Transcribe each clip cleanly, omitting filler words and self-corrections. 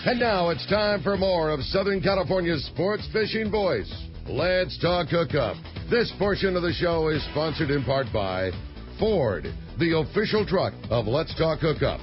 And now it's time for more of Southern California's sports fishing voice. Let's talk hookup. This portion of the show is sponsored in part by Ford, the official truck of Let's Talk Hookup.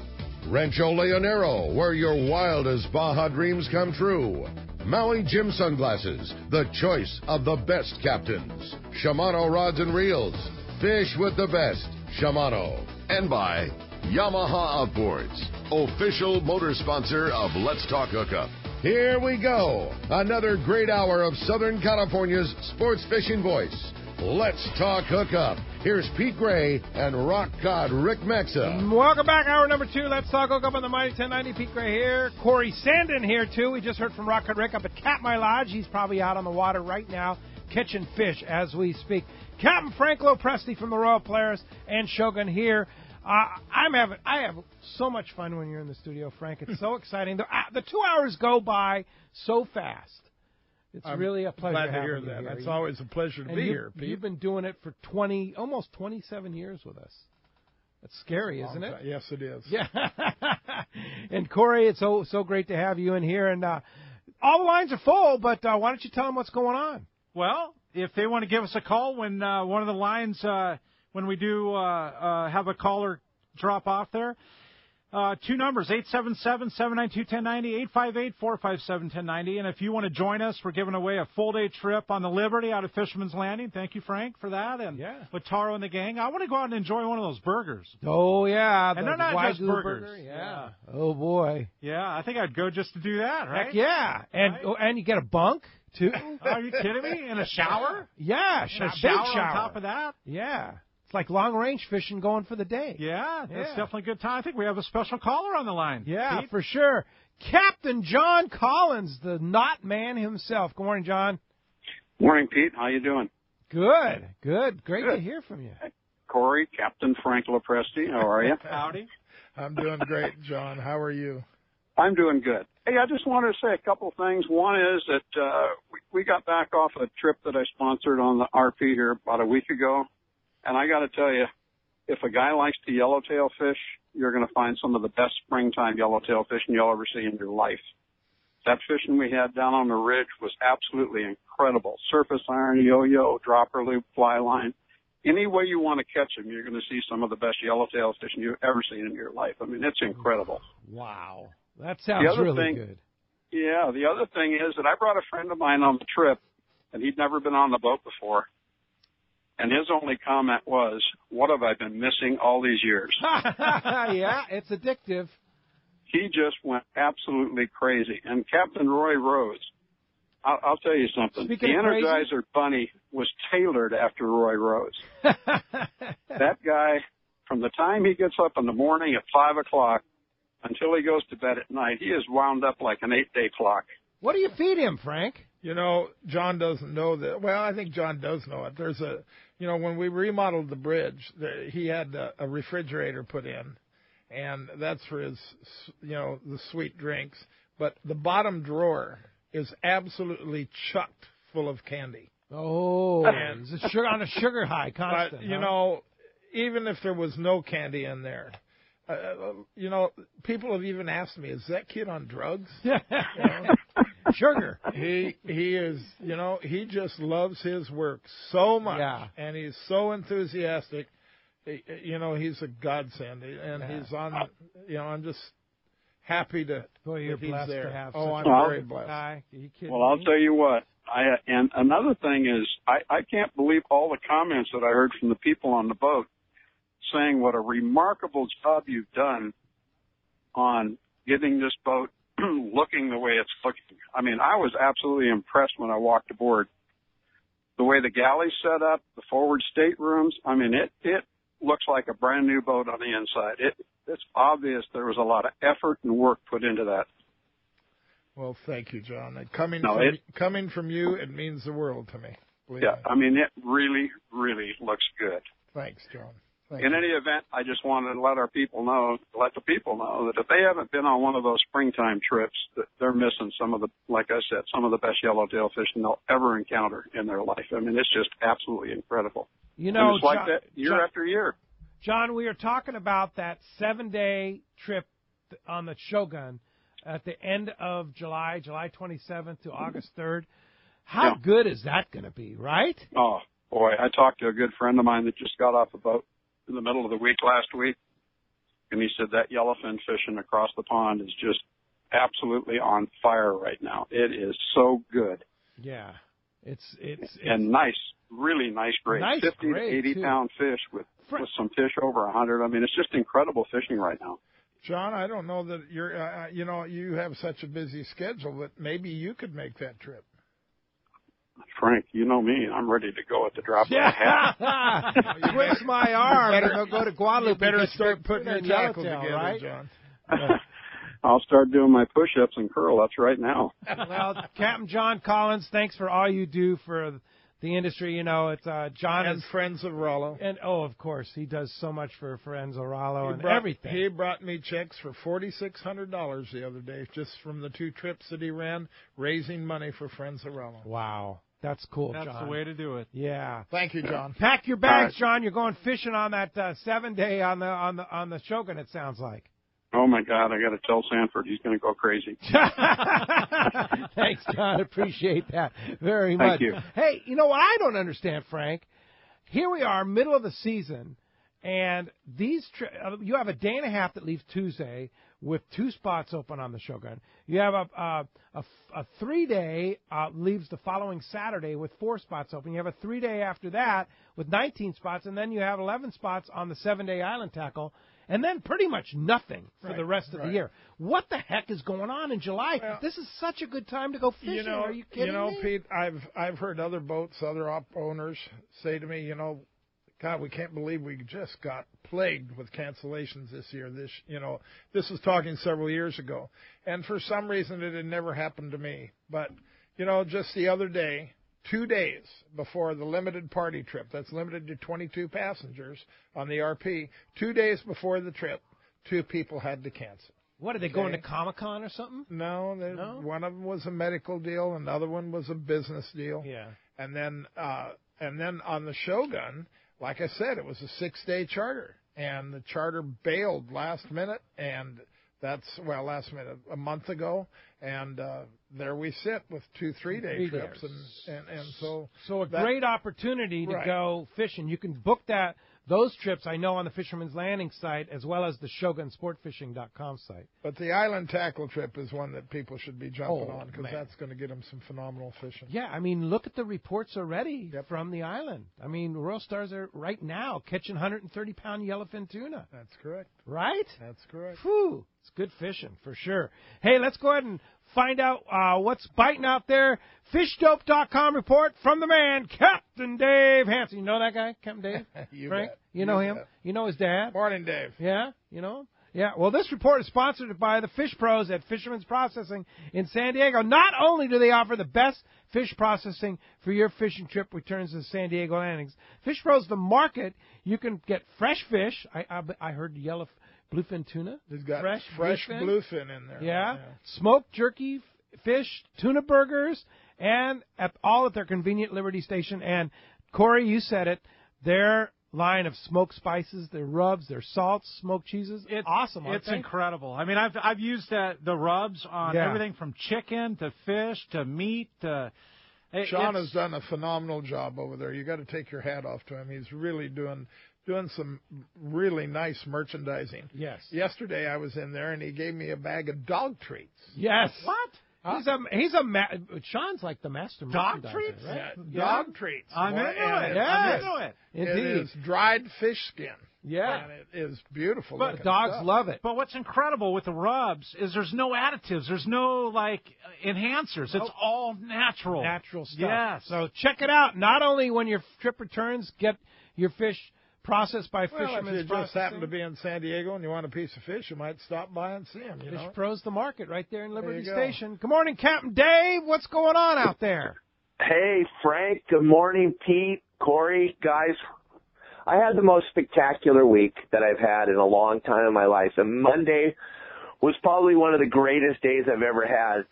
Rancho Leonero, where your wildest Baja dreams come true. Maui Jim Sunglasses, the choice of the best captains. Shimano Rods and Reels, fish with the best. Shimano. And by Yamaha Outboards, official motor sponsor of Let's Talk Hookup. Here we go. Another great hour of Southern California's sports fishing voice. Let's Talk Hookup. Here's Pete Gray and rock god Rick Mexa. Welcome back, hour number 2. Let's Talk Hookup on the Mighty 1090. Pete Gray here. Corey Sandin here, too. We just heard from rock god Rick up at Katmai Lodge. He's probably out on the water right now catching fish as we speak. Captain Franco Preste from the Royal Polaris and Shogun here. I have so much fun when you're in the studio, Frank. It's so exciting. The 2 hours go by so fast. It's really a pleasure. Glad to hear that. It's always a pleasure to be here, Pete. You've been doing it for almost 27 years with us. That's scary, isn't it? Yes, it is. Yeah. And Corey, it's so great to have you in here. And all the lines are full, but why don't you tell them what's going on? Well, if they want to give us a call when one of the lines, when we do have a caller drop off there, 2 numbers, 877-792-1090, 858-457-1090. And if you want to join us, we're giving away a full-day trip on the Liberty out of Fisherman's Landing. Thank you, Frank, for that. And with Taro and the gang, I want to go out and enjoy one of those burgers. Oh, yeah. And they're not just burgers. Burger. Yeah. Oh, boy. Yeah, I think I'd go just to do that, right? Heck yeah. And you get a bunk, too. Are you kidding me? In a shower? Yeah. A big shower on top of that? Yeah. It's like long-range fishing going for the day. Yeah, that's definitely a good time. I think we have a special caller on the line. Yeah, Pete? for sure. Captain John Collins, the knot man himself. Good morning, John. Morning, Pete. How you doing? Good. Great to hear from you. Corey, Captain Frank Preste. How are you? Howdy. I'm doing great, John. How are you? I'm doing good. Hey, I just wanted to say a couple of things. One is that we got back off a trip that I sponsored on the RP here about a week ago. And I got to tell you, if a guy likes to yellowtail fish, you're going to find some of the best springtime yellowtail fishing you'll ever see in your life. That fishing we had down on the ridge was absolutely incredible. Surface iron, yo-yo, dropper loop, fly line. Any way you want to catch them, you're going to see some of the best yellowtail fishing you've ever seen in your life. I mean, it's incredible. Wow. That sounds really good. Yeah, the other thing is that I brought a friend of mine on the trip, and he'd never been on the boat before. And his only comment was, what have I been missing all these years? Yeah, it's addictive. He just went absolutely crazy. And Captain Roy Rose, I'll tell you something. The Energizer Bunny was tailored after Roy Rose. That guy, from the time he gets up in the morning at 5 o'clock until he goes to bed at night, he is wound up like an 8-day clock. What do you feed him, Frank? You know, John doesn't know that. Well, I think John does know it. There's when we remodeled the bridge, he had a refrigerator put in, and that's for his, the sweet drinks. But the bottom drawer is absolutely chucked full of candy. Oh, and he's on a sugar high constant. But, even if there was no candy in there, people have even asked me, is that kid on drugs? Sugar. He is, he just loves his work so much, and he's so enthusiastic. He's a godsend, and he's on. I'm just happy to. Boy, you're he's blessed there. to have. I'm very blessed. Guy. Well, I'll tell you what. And another thing is, I can't believe all the comments that I heard from the people on the boat saying what a remarkable job you've done on getting this boat looking the way it's looking. I mean, I was absolutely impressed when I walked aboard. The way the galley's set up, the forward staterooms, I mean, it looks like a brand new boat on the inside. It's obvious there was a lot of effort and work put into that. Well, thank you, John. Coming from you, it means the world to me. I mean, it really, really looks good. Thanks, John. In any event, I just wanted to let the people know that if they haven't been on one of those springtime trips, that they're missing some of the best yellowtail fishing they'll ever encounter in their life. I mean, it's just absolutely incredible. And it's like that year after year. John, we are talking about that 7-day trip on the Shogun. at the end of July 27th to August 3rd. How good is that going to be, right? Oh, boy. I talked to a good friend of mine that just got off a boat in the middle of the week last week, and he said that yellowfin fishing across the pond is just absolutely on fire right now. It is so good. Yeah. It's and nice, really nice grade. Nice 50 grade, to 80 pound fish with some fish over 100. I mean, it's just incredible fishing right now. John, I don't know that you're, you have such a busy schedule, but maybe you could make that trip. Frank, you know me. I'm ready to go at the drop of a hat. Twist my arm and I'll go to Guadalupe. You better start putting your tackle together, right? John. I'll start doing my push-ups and curl-ups right now. Well, Captain John Collins, thanks for all you do for the industry. You know, it's John and Friends of Rollo. And, of course, he does so much for Friends of Rollo and everything. He brought me checks for $4,600 the other day just from the 2 trips that he ran, raising money for Friends of Rollo. Wow. That's cool, John. That's the way to do it. Yeah. Thank you, John. Pack your bags, John. You're going fishing on that 7-day on the Shogun, it sounds like. Oh, my God, I got to tell Sanford he's going to go crazy. Thanks, John. Appreciate that very much. Thank you. Hey, you know what I don't understand, Frank? Here we are, middle of the season, and you have a day and a half that leaves Tuesday with 2 spots open on the Shogun. You have a 3-day leaves the following Saturday with 4 spots open. You have a 3-day after that with 19 spots, and then you have 11 spots on the 7-day island tackle. And then pretty much nothing for the rest of the year. What the heck is going on in July? Well, this is such a good time to go fishing. Are you kidding me? Pete, I've heard other boats, other owners say to me, God, we can't believe we just got plagued with cancellations this year. This was talking several years ago. And for some reason it had never happened to me. But, just the other day, 2 days before the limited party trip, that's limited to 22 passengers on the RP, 2 days before the trip, 2 people had to cancel. What, are they going to Comic-Con or something? No, one of them was a medical deal, another one was a business deal. Yeah. And then on the Shogun, like I said, it was a 6-day charter, and the charter bailed last minute, and last minute, a month ago, and there we sit with 2 3-day trips, and so a great opportunity to go fishing. You can book those trips, I know, on the Fisherman's Landing site as well as the ShogunSportFishing.com site. But the island tackle trip is one that people should be jumping on because that's going to get them some phenomenal fishing. Yeah, I mean, look at the reports already from the island. I mean, Royal Stars are right now catching 130-pound yellowfin tuna. That's correct. Right? That's correct. Whew, it's good fishing for sure. Hey, let's go ahead and find out what's biting out there. FishDope.com report from the man, Captain Dave Hansen. You know that guy, Captain Dave? Frank? Bet. You know him? Bet. You know his dad? Morning, Dave. Yeah, you know him? Yeah, well, this report is sponsored by the Fish Pros at Fisherman's Processing in San Diego. Not only do they offer the best fish processing for your fishing trip returns to San Diego landings, Fish Pros, the market, you can get fresh fish. I heard yellow bluefin tuna. He's got fresh bluefin in there. Yeah. Smoked jerky fish, tuna burgers, and all at their convenient Liberty Station. And, Corey, you said it, their line of smoked spices, their rubs, their salts, smoked cheeses. It's awesome. It's incredible. I mean, I've used the rubs on everything from chicken to fish to meat to. Sean has done a phenomenal job over there. You got to take your hat off to him. He's really doing some really nice merchandising. Yes. Yesterday I was in there and he gave me a bag of dog treats. Yes. What? Sean's like the master dog merchandiser, treats, right? Dog treats. I'm into it. I'm into it. Indeed. It is dried fish skin. Yeah. And it is beautiful. But dogs love it. But what's incredible with the rubs is there's no additives. There's no, enhancers. It's all natural. Natural stuff. Yes. So check it out. Not only when your trip returns, get your fish processed by Fisherman's If you just happen to be in San Diego and you want a piece of fish, you might stop by and see them. Fish Pros, the market, right there in Liberty Station. Good morning, Captain Dave. What's going on out there? Hey, Frank. Good morning, Pete, Corey, guys. I had the most spectacular week that I've had in a long time in my life, and Monday was probably one of the greatest days I've ever had.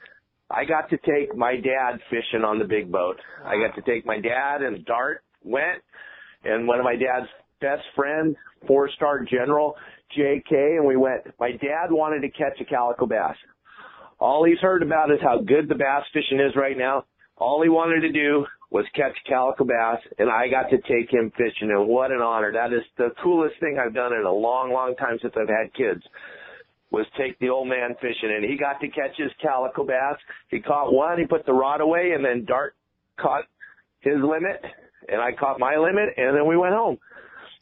I got to take my dad fishing on the big boat. I got to take my dad, and Dart went, and one of my dad's best friend, 4-star general, J.K., and we went. My dad wanted to catch a calico bass. All he's heard about is how good the bass fishing is right now. All he wanted to do was catch calico bass, and I got to take him fishing, and what an honor. That is the coolest thing I've done in a long, long time since I've had kids, was take the old man fishing, and he got to catch his calico bass. He caught one, he put the rod away, and then Dart caught his limit, and I caught my limit, and then we went home.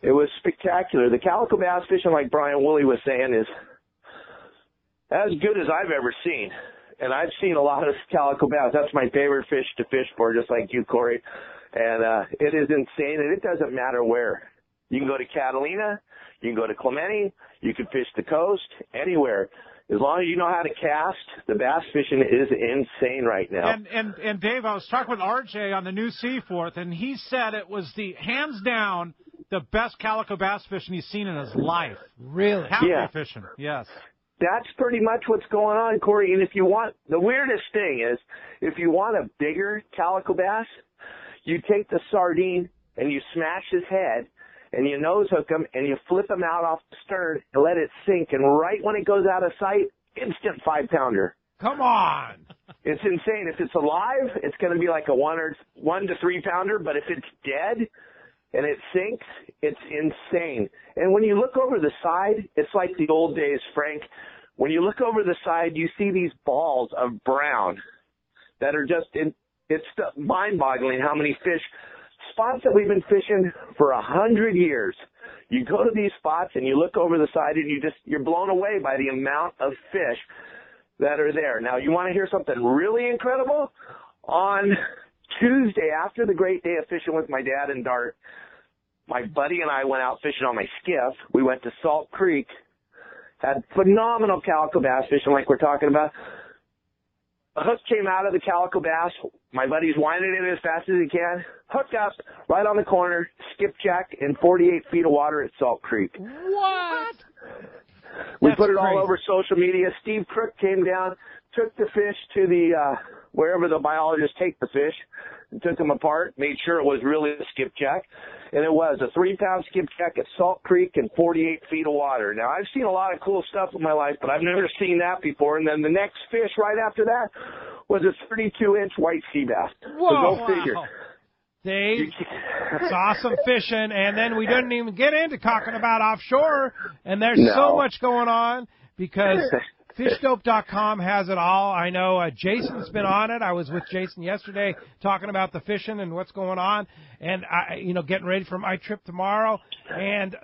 It was spectacular. The calico bass fishing, like Brian Woolley was saying, is as good as I've ever seen. And I've seen a lot of calico bass. That's my favorite fish to fish for, just like you, Corey. And it is insane, and it doesn't matter where. You can go to Catalina, you can go to Clemente, you can fish the coast, anywhere. As long as you know how to cast, the bass fishing is insane right now. And Dave, I was talking with RJ on the new Seaforth, and he said it was the hands down the best calico bass fishing he's seen in his life. Really? Halfway fishing, yes. That's pretty much what's going on, Corey. And if you want, the weirdest thing is, if you want a bigger calico bass, you take the sardine and you smash his head and you nose hook him and you flip him out off the stern and let it sink. And right when it goes out of sight, instant 5-pounder. Come on. It's insane. If it's alive, it's going to be like a 1 to 3 pounder. But if it's dead and it sinks, it's insane. And when you look over the side, it's like the old days, Frank. When you look over the side, you see these balls of brown that are just it's mind-boggling how many fish, spots that we've been fishing for 100 years. You go to these spots and you look over the side and you're blown away by the amount of fish that are there. Now, you want to hear something really incredible? On Tuesday, after the great day of fishing with my dad and Dart, my buddy and I went out fishing on my skiff. We went to Salt Creek, had phenomenal calico bass fishing like we're talking about. A hook came out of the calico bass. My buddy's winding it as fast as he can. Hooked up right on the corner, skipjack in 48 feet of water at Salt Creek. What? We That's put it all crazy. over social media. Steve Crook came down, took the fish to the wherever the biologists take the fish, and took them apart, made sure it was really a skipjack. And it was a 3-pound skipjack at Salt Creek in 48 feet of water. Now, I've seen a lot of cool stuff in my life, but I've never seen that before. And then the next fish right after that was a 32-inch white sea bass. Whoa. So go figure. Dave, it's awesome fishing, and then we didn't even get into talking about offshore, and there's so much going on because fishdope.com has it all. I know Jason's been on it. I was with Jason yesterday talking about the fishing and what's going on, and getting ready for my trip tomorrow, and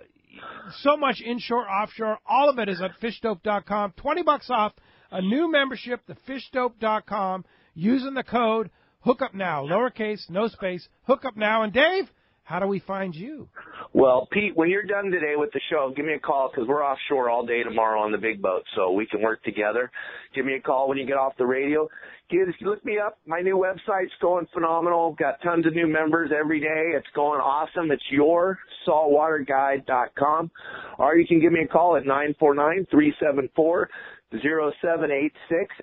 so much inshore, offshore, all of it is at fishdope.com. $20 off a new membership to fishdope.com using the code Hookup Now, lowercase, no space, Hookup Now. And Dave, how do we find you? Well, Pete, when you're done today with the show, give me a call because we're offshore all day tomorrow on the big boat, so we can work together. Give me a call when you get off the radio. Look me up. My new website's going phenomenal. Got tons of new members every day. It's going awesome. It's yoursaltwaterguide.com. Or you can give me a call at 949-374-0786.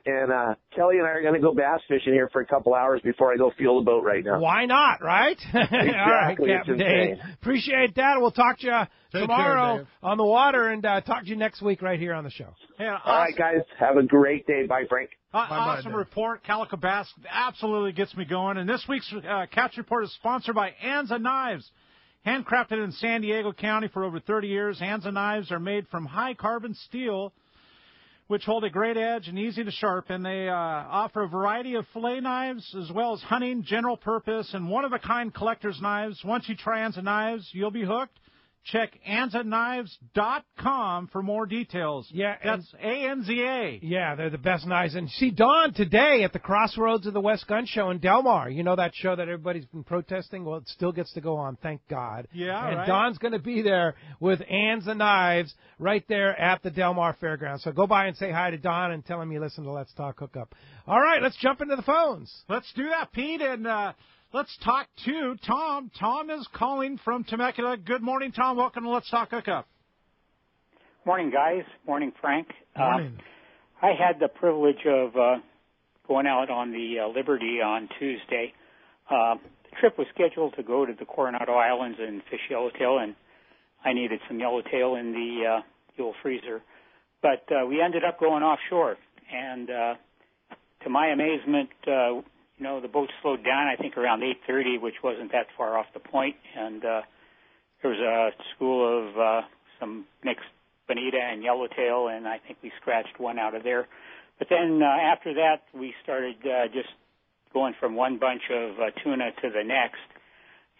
And Kelly and I are going to go bass fishing here for a couple hours before I go fuel the boat right now. Why not, right? Exactly. All right, Captain Dave. Appreciate that. We'll talk to you tomorrow on the water and talk to you next week right here on the show. Yeah, awesome. All right, guys. Have a great day. Bye, Frank. Awesome report. Calico Bass absolutely gets me going. And this week's Catch Report is sponsored by Anza Knives. Handcrafted in San Diego County for over 30 years, Anza Knives are made from high-carbon steel, which hold a great edge and easy to sharpen. They offer a variety of fillet knives as well as hunting, general purpose, and one-of-a-kind collector's knives. Once you try Anza Knives, you'll be hooked. Check AnzaKnives.com for more details. Yeah, that's ANZA. Yeah, they're the best knives. And see Don today at the Crossroads of the West Gun Show in Del Mar. You know that show that everybody's been protesting? Well, it still gets to go on, thank God. Yeah, and right. Don's going to be there with Anza Knives right there at the Del Mar Fairgrounds. So go by and say hi to Don and tell him you listen to Let's Talk Hookup. All right, let's jump into the phones. Let's do that, Pete, and let's talk to Tom. Tom is calling from Temecula. Good morning, Tom. Welcome to Let's Talk Hookup. Morning, guys. Morning, Frank. Morning. I had the privilege of going out on the Liberty on Tuesday. The trip was scheduled to go to the Coronado Islands and fish yellowtail, and I needed some yellowtail in the fuel freezer. But we ended up going offshore, and to my amazement, the boat slowed down, I think, around 8:30, which wasn't that far off the point. And there was a school of some mixed bonita and yellowtail, and I think we scratched one out of there. But then after that, we started just going from one bunch of tuna to the next.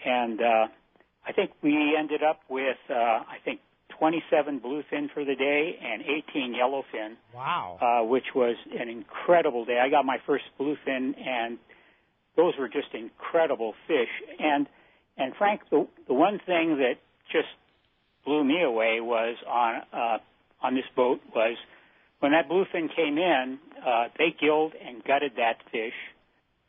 And I think we ended up with, 27 bluefin for the day and 18 yellowfin. Wow. Which was an incredible day. I got my first bluefin, and those were just incredible fish. And Frank, the one thing that just blew me away was on this boat was when that bluefin came in, they gilled and gutted that fish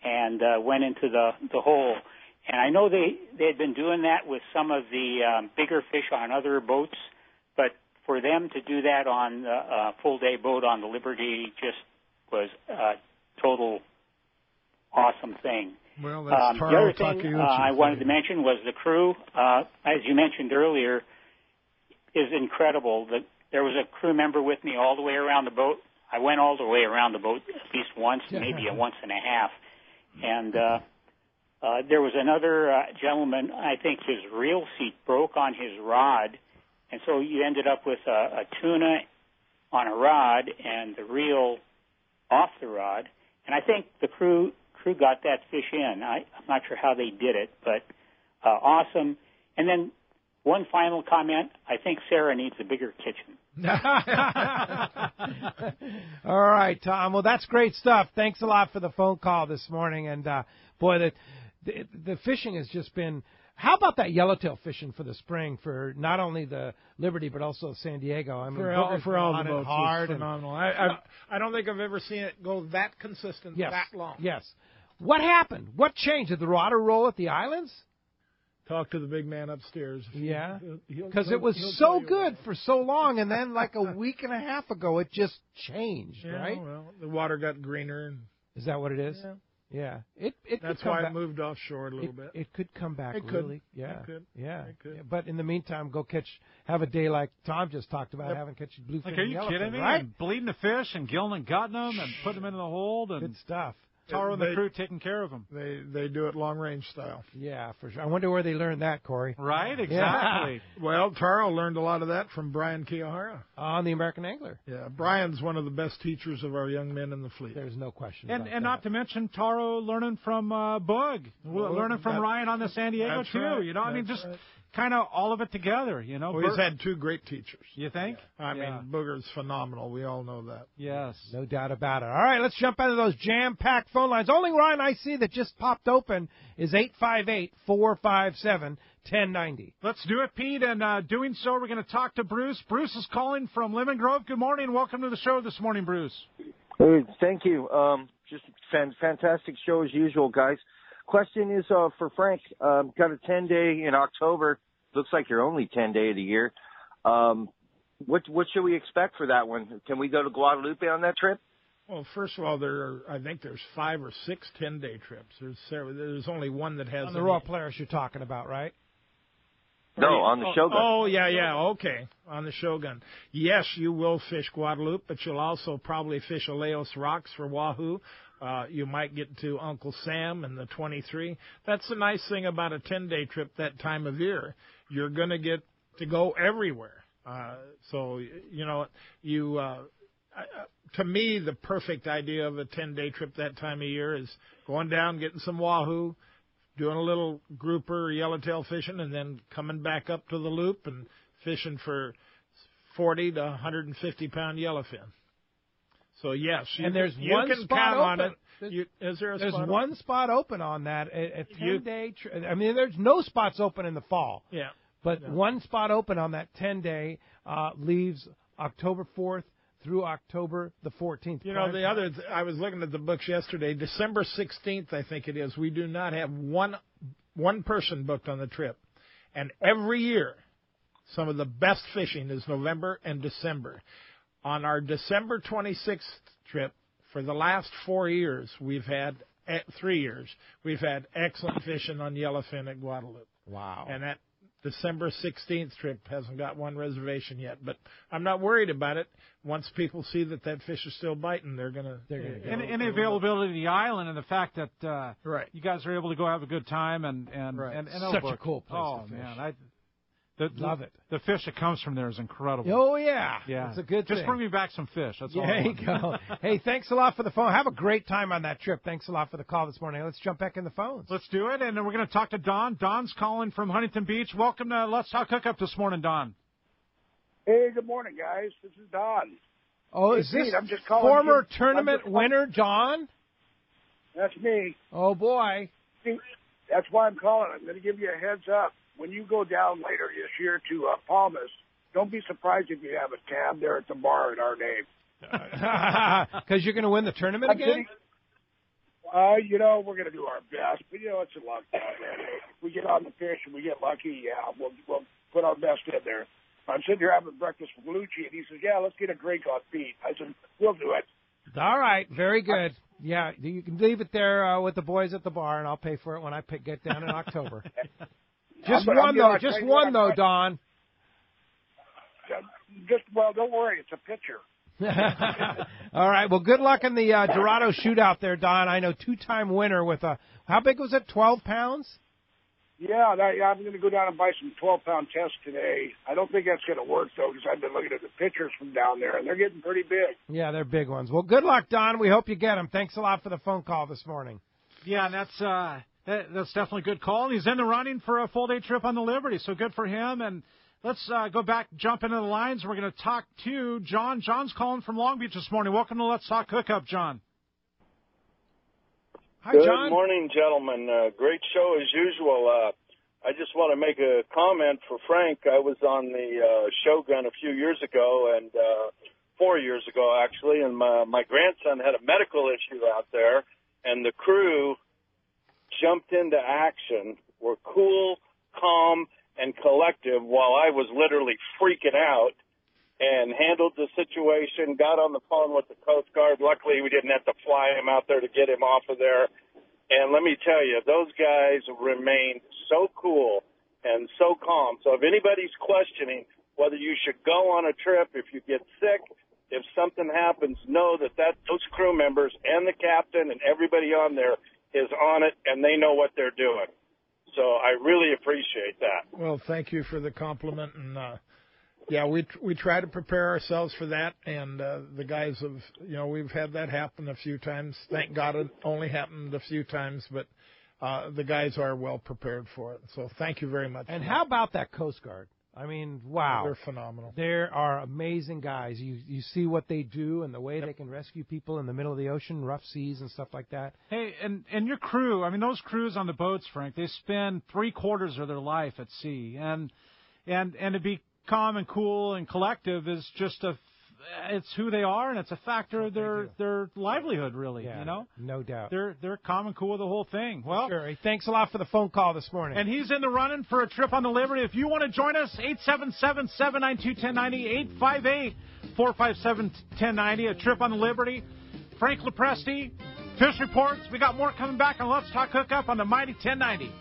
and went into the hole. And I know they had been doing that with some of the bigger fish on other boats, but for them to do that on a full-day boat on the Liberty just was a total awesome thing. Well, that's the other thing I wanted to mention was the crew, as you mentioned earlier, is incredible. There was a crew member with me all the way around the boat. I went all the way around the boat at least once, maybe once and a half. And there was another gentleman, I think his reel seat broke on his rod, and so you ended up with a tuna on a rod and the reel off the rod. And I think the crew got that fish in. I'm not sure how they did it, but awesome. And then one final comment, I think Sarah needs a bigger kitchen. All right, Tom. Well, that's great stuff. Thanks a lot for the phone call this morning. And, boy, the fishing has just been – how about that yellowtail fishing for the spring for not only the Liberty but also San Diego? I mean, for all the boats, hard it's phenomenal. I don't think I've ever seen it go that consistent that long. Yes. What happened? What changed? Did the water roll at the islands? Talk to the big man upstairs. Yeah, because it was so good for so long, and then like a week and a half ago, it just changed, right? Well, the water got greener. Is that what it is? Yeah. That's why it moved offshore a little bit. It could come back. It really. Could. Yeah. It could. Yeah. It could. But in the meantime, have a day like Tom just talked about, having catch bluefin. Like, are you kidding me? Right? And bleeding the fish and gilling and gutting them and putting them into the hold and good stuff. Taro and the crew taking care of them. They do it long range style. Yeah, for sure. I wonder where they learned that, Corey. Right, exactly. Yeah. Well, Taro learned a lot of that from Brian Kiyahara on the American Angler. Yeah, Brian's one of the best teachers of our young men in the fleet. There's no question. And not to mention Taro learning from Bug, learning from Ryan on the San Diego too. Right. You know, I mean, just kind of all of it together. You know, well, he's had two great teachers. You think? I mean, Booger's phenomenal. We all know that. Yes, no doubt about it. All right, let's jump into those jam-packed phone lines. Only line I see that just popped open is 858-457-1090. Let's do it, Pete. And doing so, we're going to talk to Bruce. Bruce is calling from Lemon Grove. Good morning. Welcome to the show this morning, Bruce. Hey, thank you. Just fantastic show as usual, guys. Question is for Frank. Got a 10-day in October. Looks like your only 10-day of the year. What should we expect for that one? Can we go to Guadalupe on that trip? Well, first of all, I think there's 5 or 6 10-day trips. There's only one that has on the Royal Polaris you're talking about, right? No, on the Shogun. Oh, yeah, okay, on the Shogun. Yes, you will fish Guadalupe, but you'll also probably fish Aleos Rocks for Wahoo. You might get to Uncle Sam and the 23. That's the nice thing about a 10-day trip that time of year. You're going to get to go everywhere. So, you know, to me, the perfect idea of a 10-day trip that time of year is going down, getting some Wahoo, doing a little grouper or yellowtail fishing, and then coming back up to the loop and fishing for 40 to 150-pound yellowfin. So, yes, there's one spot open. Is there a there's spot one open? spot open on that, a 10-day I mean, there's no spots open in the fall. Yeah. But one spot open on that 10-day leaves October 4th through October the 14th. You know, I was looking at the books yesterday. December 16th, I think it is, we do not have one person booked on the trip. And every year, some of the best fishing is November and December. On our December 26th trip, for the last 4 years, 3 years, we've had excellent fishing on yellowfin at Guadalupe. Wow. And December 16th trip. Hasn't got one reservation yet, but I'm not worried about it. Once people see that fish is still biting, they're gonna go. And the availability of the island and the fact that you guys are able to go have a good time and such a cool place. Oh to fish. man, love it. The fish that comes from there is incredible. Oh yeah, yeah, it's a good thing. Just bring me back some fish. That's all. There you go. Hey, thanks a lot for the phone. Have a great time on that trip. Thanks a lot for the call this morning. Let's jump back in the phones. Let's do it, and then we're going to talk to Don. Don's calling from Huntington Beach. Welcome to Let's Talk Hookup this morning, Don. Hey, good morning, guys. This is Don. Oh, hey, is this Pete, I'm just calling former tournament winner, Don? That's me. Oh, boy. That's why I'm calling. I'm going to give you a heads up. When you go down later this year to Palmas, don't be surprised if you have a tab there at the bar in our name. Because you're going to win the tournament again? We're going to do our best. But, it's a luck down there. If we get on the fish and we get lucky, we'll put our best in there. I'm sitting here having breakfast with Lucci, and he says, let's get a drink on Pete. I said, we'll do it. All right. Very good. Yeah, you can leave it there with the boys at the bar, and I'll pay for it when I get down in October. Just one, though, Don. Don't worry. It's a pitcher. All right. Well, good luck in the Dorado shootout there, Don. I know two-time winner with how big was it, 12 pounds? Yeah, I'm going to go down and buy some 12-pound tests today. I don't think that's going to work, though, because I've been looking at the pictures from down there, and they're getting pretty big. Yeah, they're big ones. Well, good luck, Don. We hope you get them. Thanks a lot for the phone call this morning. Yeah, and that's definitely a good call. And he's in the running for a full-day trip on the Liberty, so good for him. And let's go back, jump into the lines. We're going to talk to John. John's calling from Long Beach this morning. Welcome to Let's Talk Hookup, John. Hi, Good John. morning, gentlemen. Great show as usual. I just want to make a comment for Frank. I was on the Shogun a few years ago, and 4 years ago, actually, and my grandson had a medical issue out there, and the crew jumped into action, were cool, calm, and collective while I was literally freaking out, and handled the situation, got on the phone with the Coast Guard. Luckily, we didn't have to fly him out there to get him off of there. And let me tell you, those guys remained so cool and so calm. So if anybody's questioning whether you should go on a trip, if you get sick, if something happens, know that those crew members and the captain and everybody on there is on it, and they know what they're doing. So I really appreciate that. Well, thank you for the compliment, and we try to prepare ourselves for that, and the guys have, we've had that happen a few times. Thank God it only happened a few times, but the guys are well prepared for it. So thank you very much. And how about that Coast Guard? I mean, wow. They're phenomenal. They are amazing guys. You see what they do and the way they can rescue people in the middle of the ocean, rough seas and stuff like that. Hey, and your crew, I mean, those crews on the boats, Frank, they spend 3/4 of their life at sea. And to be calm and cool and collective is just it's who they are, and it's a factor of their livelihood, really. Yeah, no doubt. They're calm and cool with the whole thing. Well, sure. Hey, thanks a lot for the phone call this morning. And he's in the running for a trip on the Liberty. If you want to join us, 877-792-1090, 858-457-1090, a trip on the Liberty. Frank Preste, Fish Reports. We got more coming back on Let's Talk Hookup on the Mighty 1090.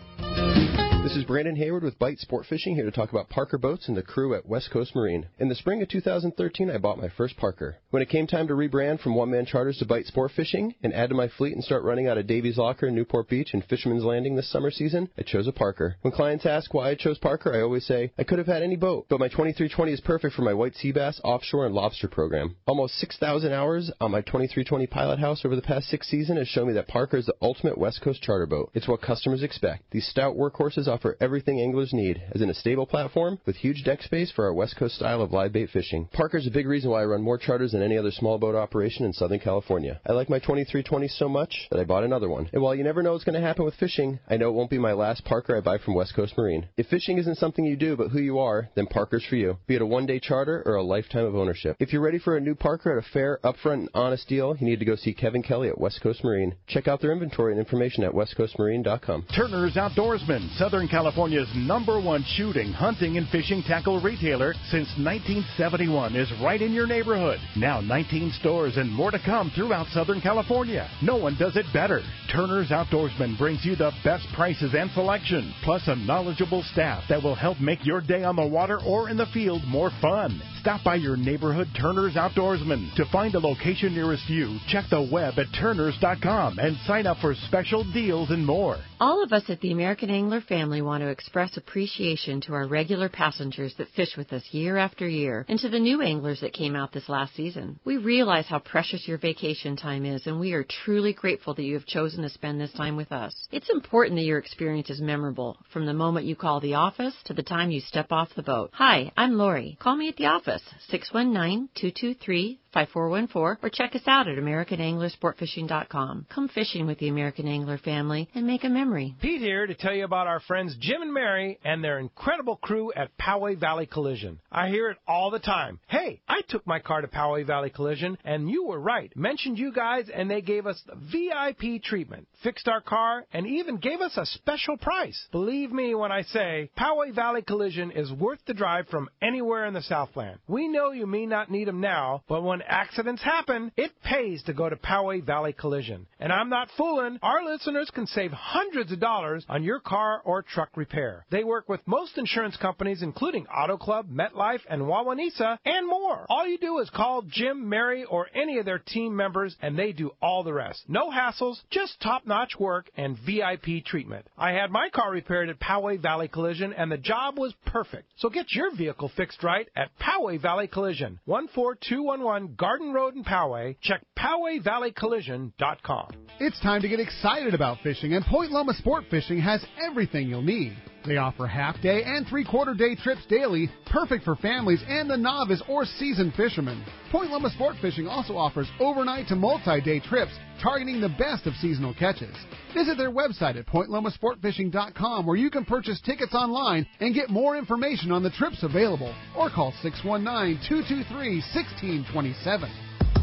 This is Brandon Hayward with Bite Sport Fishing, here to talk about Parker Boats and the crew at West Coast Marine. In the spring of 2013, I bought my first Parker. When it came time to rebrand from one-man charters to Bite Sport Fishing and add to my fleet and start running out of Davies Locker, Newport Beach, and Fisherman's Landing this summer season, I chose a Parker. When clients ask why I chose Parker, I always say, I could have had any boat, but my 2320 is perfect for my white sea bass, offshore, and lobster program. Almost 6,000 hours on my 2320 Pilot House over the past 6 seasons has shown me that Parker is the ultimate West Coast charter boat. It's what customers expect. These stout workhorses offer everything anglers need, as in a stable platform with huge deck space for our West Coast style of live bait fishing. Parker's a big reason why I run more charters than any other small boat operation in Southern California. I like my 2320 so much that I bought another one. And while you never know what's going to happen with fishing, I know it won't be my last Parker I buy from West Coast Marine. If fishing isn't something you do but who you are, then Parker's for you, be it a one-day charter or a lifetime of ownership. If you're ready for a new Parker at a fair, upfront, and honest deal, you need to go see Kevin Kelly at West Coast Marine. Check out their inventory and information at westcoastmarine.com. Turner's Outdoorsman, Southern California's #1 shooting, hunting, and fishing tackle retailer since 1971, is right in your neighborhood. Now 19 stores and more to come throughout Southern California. No one does it better. Turner's Outdoorsman brings you the best prices and selection, plus a knowledgeable staff that will help make your day on the water or in the field more fun. Stop by your neighborhood Turner's Outdoorsman. To find a location nearest you, check the web at turners.com and sign up for special deals and more. All of us at the American Angler family want to express appreciation to our regular passengers that fish with us year after year, and to the new anglers that came out this last season. We realize how precious your vacation time is, and we are truly grateful that you have chosen to spend this time with us. It's important that your experience is memorable, from the moment you call the office to the time you step off the boat. Hi, I'm Lori. Call me at the office, 619-223-5414, or check us out at AmericanAnglerSportFishing.com. Come fishing with the American Angler family and make a memory. Pete here to tell you about our friends Jim and Mary and their incredible crew at Poway Valley Collision. I hear it all the time. Hey, I took my car to Poway Valley Collision, and you were right. Mentioned you guys, and they gave us the VIP treatment, fixed our car, and even gave us a special price. Believe me when I say Poway Valley Collision is worth the drive from anywhere in the Southland. We know you may not need them now, but when accidents happen, it pays to go to Poway Valley Collision. And I'm not fooling. Our listeners can save hundreds of dollars on your car or truck repair. They work with most insurance companies, including Auto Club, MetLife, and Wawanesa, and more. All you do is call Jim, Mary, or any of their team members, and they do all the rest. No hassles, just top-notch work and VIP treatment. I had my car repaired at Poway Valley Collision, and the job was perfect. So get your vehicle fixed right at Poway Valley Collision, 14211 Garden Road in Poway. Check PowayValleyCollision.com. It's time to get excited about fishing, and Point Loma Sport Fishing has everything you'll need. They offer half-day and three-quarter-day trips daily, perfect for families and the novice or seasoned fishermen. Point Loma Sport Fishing also offers overnight to multi-day trips, targeting the best of seasonal catches. Visit their website at PointLomaSportFishing.com, where you can purchase tickets online and get more information on the trips available, or call 619-223-1627.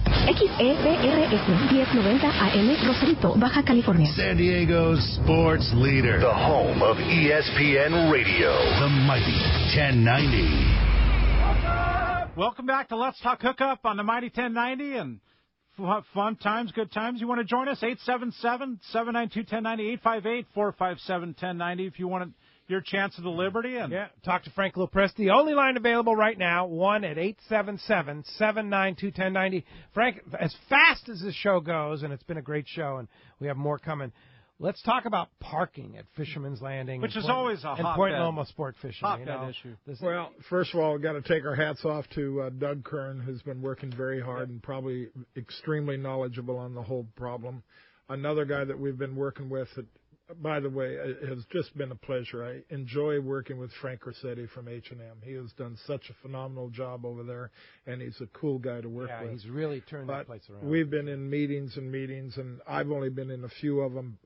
XEPRS 1090 AM, Rosarito, Baja California. San Diego's sports leader. The home of ESPN Radio. The mighty 1090. Welcome back to Let's Talk Hookup on the mighty 1090. And fun times, good times. You want to join us? 877-792-1090, 858-457-1090 if you want your chance of the Liberty. And talk to Frank Preste. The only line available right now, 1-877-792-1090. Frank, as fast as this show goes, and it's been a great show, and we have more coming, let's talk about parking at Fisherman's Landing. Which is always a hotbed. And Point Loma Sport Fishing. Hotbed issue. Well, first of all, we've got to take our hats off to Doug Kern, who's been working very hard and probably extremely knowledgeable on the whole problem. Another guy that we've been working with, by the way, it has just been a pleasure. I enjoy working with Frank Rossetti from H&M. He has done such a phenomenal job over there, and he's a cool guy to work with. Yeah, he's really turned that place around. We've been in meetings, and I've only been in a few of them.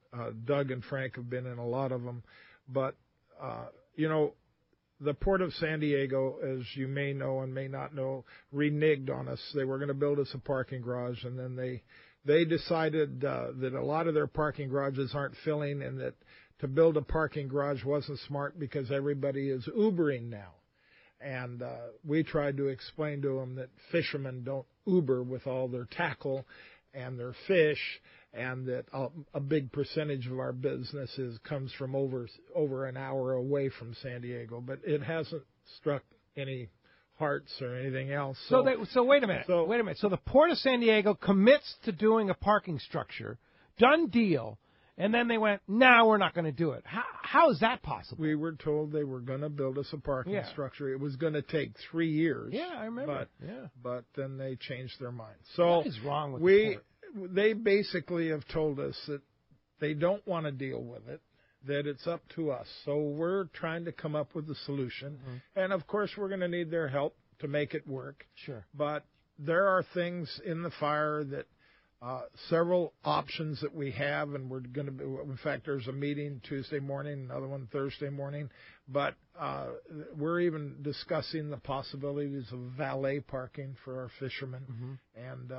Doug and Frank have been in a lot of them. But, the Port of San Diego, as you may know and may not know, reneged on us. They were going to build us a parking garage, and then they decided that a lot of their parking garages aren't filling, and that to build a parking garage wasn't smart because everybody is Ubering now. And we tried to explain to them that fishermen don't Uber with all their tackle and their fish, and that a big percentage of our business comes from over an hour away from San Diego. But it hasn't struck any hearts or anything else. So wait a minute. So the Port of San Diego commits to doing a parking structure, done deal, and then they went, no, we're not going to do it. How is that possible? We were told they were going to build us a parking structure. It was going to take 3 years. Yeah, I remember. But then they changed their mind. So what is wrong with the Port? They basically have told us that they don't want to deal with it, that it's up to us. So we're trying to come up with a solution. Mm-hmm. And, of course, we're going to need their help to make it work. Sure. But there are things in the fire that several options that we have, and we're going to be, in fact, there's a meeting Tuesday morning, another one Thursday morning. But we're even discussing the possibilities of valet parking for our fishermen. Mm-hmm. And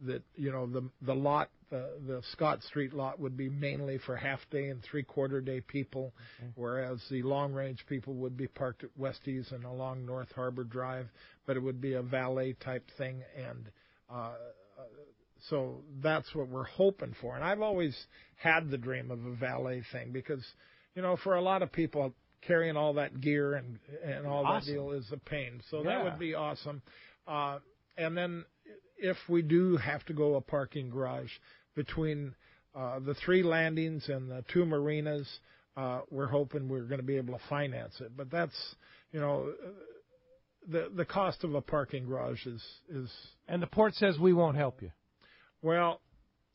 that, the lot, the Scott Street lot would be mainly for half-day and three-quarter-day people, whereas the long-range people would be parked at Westies and along North Harbor Drive, but it would be a valet-type thing. And So that's what we're hoping for. And I've always had the dream of a valet thing because, for a lot of people, carrying all that gear and all that deal is a pain. So that would be awesome. And then if we do have to go a parking garage between the 3 landings and the 2 marinas, we're hoping we're going to be able to finance it. But that's, the cost of a parking garage is. And the port says we won't help you. Well,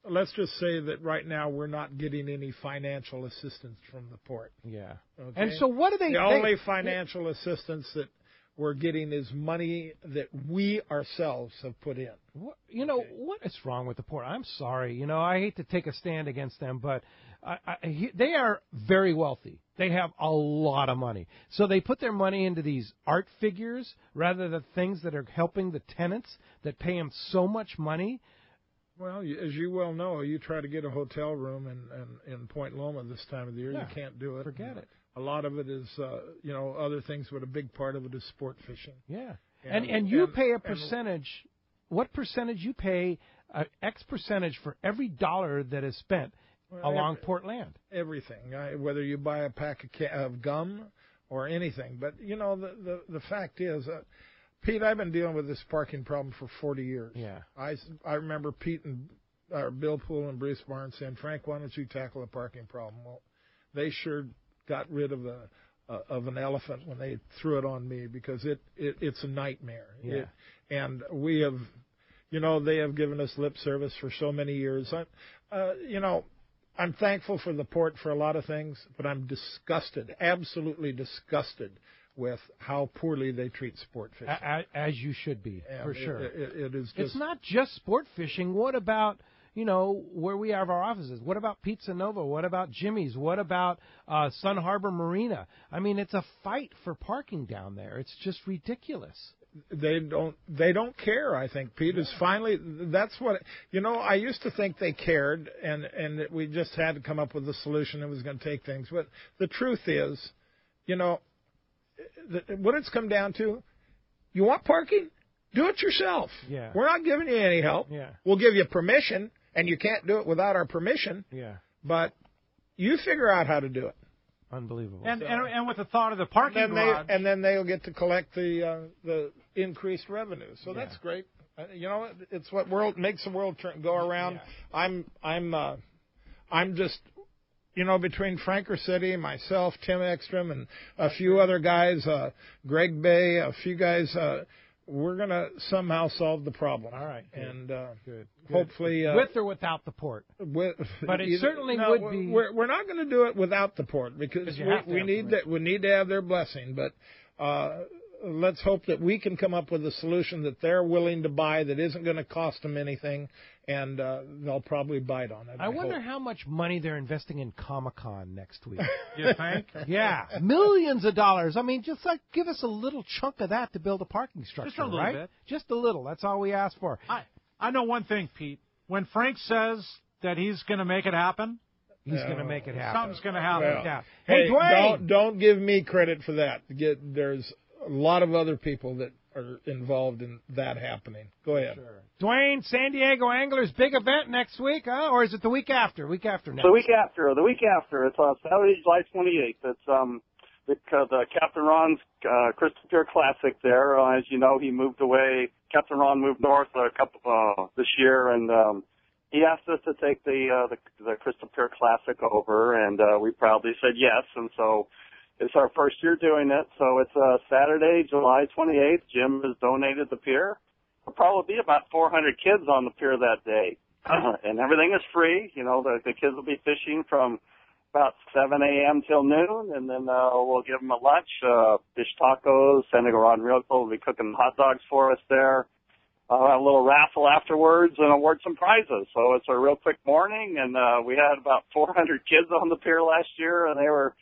let's just say that right now we're not getting any financial assistance from the port. Yeah. Okay? And so what do they? The only financial assistance that we're getting is money that we ourselves have put in. What is wrong with the port? I'm sorry. I hate to take a stand against them, but they are very wealthy. They have a lot of money. So they put their money into these art figures rather than things that are helping the tenants that pay them so much money. Well, as you well know, you try to get a hotel room in Point Loma this time of the year, you can't do it. Forget it. A lot of it is, other things, but a big part of it is sport fishing. Yeah. And you pay a percentage. What percentage you pay? X percentage for every dollar that is spent along port land. Everything, whether you buy a pack of gum or anything. But the fact is, Pete, I've been dealing with this parking problem for 40 years. Yeah. I remember Pete and Bill Poole and Bruce Barnes saying, "Frank, why don't you tackle the parking problem?" Well, they sure got rid of an elephant when they threw it on me because it's a nightmare. Yeah. And we have, they have given us lip service for so many years. I'm thankful for the port for a lot of things, but I'm disgusted, absolutely disgusted with how poorly they treat sport fishing. As you should be, for sure. It is just... It's not just sport fishing. What about, where we have our offices? What about Pizza Nova? What about Jimmy's? What about Sun Harbor Marina? I mean, it's a fight for parking down there. It's just ridiculous. They don't care, I think, Pete. Is finally, that's what, I used to think they cared and that we just had to come up with a solution that was going to take things. But the truth is, what it's come down to, you want parking? Do it yourself. Yeah. We're not giving you any help. Yeah. We'll give you permission, and you can't do it without our permission. Yeah. But you figure out how to do it. Unbelievable. And with the thought of the parking garage, and then they'll get to collect the increased revenue. So that's great. It's what makes the world go around. Yeah. I'm just, between Frank Rossetti, myself, Tim Ekstrom, and a few other guys, Greg Bay, a few guys, we're going to somehow solve the problem. All right. Good. And good. Hopefully... with or without the port. But it certainly would be... We're not going to do it without the port because we need to have their blessing. But let's hope that we can come up with a solution that they're willing to buy that isn't going to cost them anything, and they'll probably bite on it. I wonder how much money they're investing in Comic-Con next week. You think? Yeah, millions of dollars. I mean, just give us a little chunk of that to build a parking structure, just a little bit. Just a little. That's all we ask for. I know one thing, Pete. When Frank says that he's going to make it happen, he's going to make it happen. Something's going to happen. Well, yeah. Hey, Dwayne! Don't give me credit for that. There's a lot of other people that are involved in that happening. Go ahead. Sure. Dwayne, San Diego Anglers, big event next week, huh? Or is it the week after? Week after next. The week after. It's Saturday, July 28th. It's the Captain Ron's Crystal Pier Classic there. As you know, he moved away. Captain Ron moved north this year, and he asked us to take the Crystal Pier Classic over, and we proudly said yes. And so it's our first year doing it. So it's Saturday, July 28th. Jim has donated the pier. There'll probably be about 400 kids on the pier that day, and everything is free. The kids will be fishing from about 7 a.m. till noon, and then we'll give them a lunch, fish tacos. San Diego Rod and Reel Club will be cooking hot dogs for us there. A little raffle afterwards and award some prizes. So it's a real quick morning, and we had about 400 kids on the pier last year, and they were